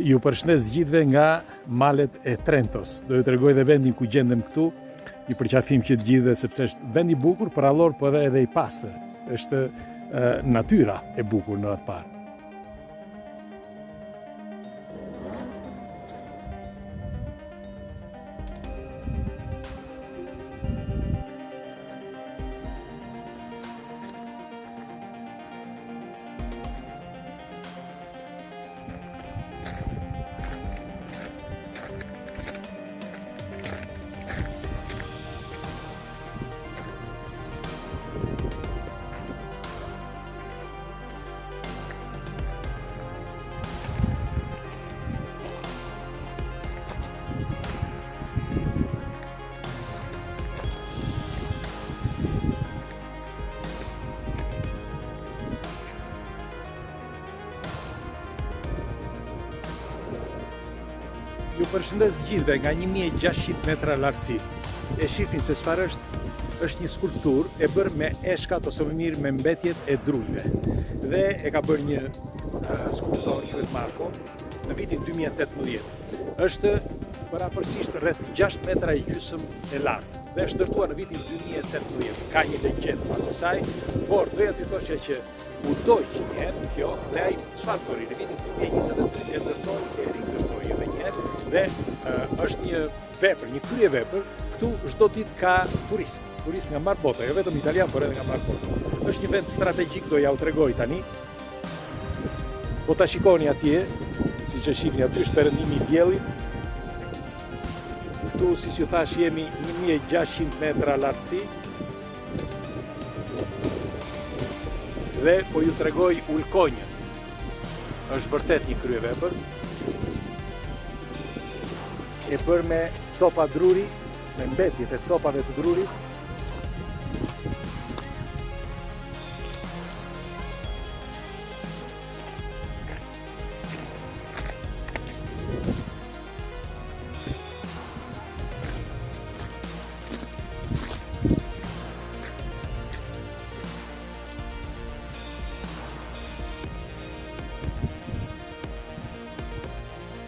Ju përshëndes gjithëve nga malet e Trentos. Do ju tregoj dhe vendin ku gjendem këtu. Ju përqafim që të gjithëve sepse është vend i bukur, për allor po edhe i pastër. Është natyra e bukur në atë parë. Ju përshëndes gjithëve nga 1600 metra lartësi. E shifni se çfarë është një skulptur e bërë me eshkat ose më mirë me mbetjet e drujve. Dhe e ka bërë një skulptor quhet Marko në vitin 2018. Është parapërsisht rreth 6 metra e gjysmë e lartë dhe është ndërtuar në vitin 2018. Ka një legjendë pas kësaj, por doja t'ju thosha që u doj që një herë kjo dhe ai çfarë bëri në vitin 2023 e ndërtoi e rindërtoi edhe një herë dhe është një vepër, një krye vepër. Këtu çdo ditë ka turist nga mbar bota, jo vetëm italian, por edhe nga mbar bota. Është një vend strategjik, do ja u tregoj tani. Po ta shikoni atje, siç e shihni aty është perëndimi i diellit. Këtu, siç ju thash, jemi 1600 metra lartësi. Dhe po ju tregoj ulkonjën. Është vërtet një kryevepër. E bërë me copa druri, me mbetjet e copave të drurit.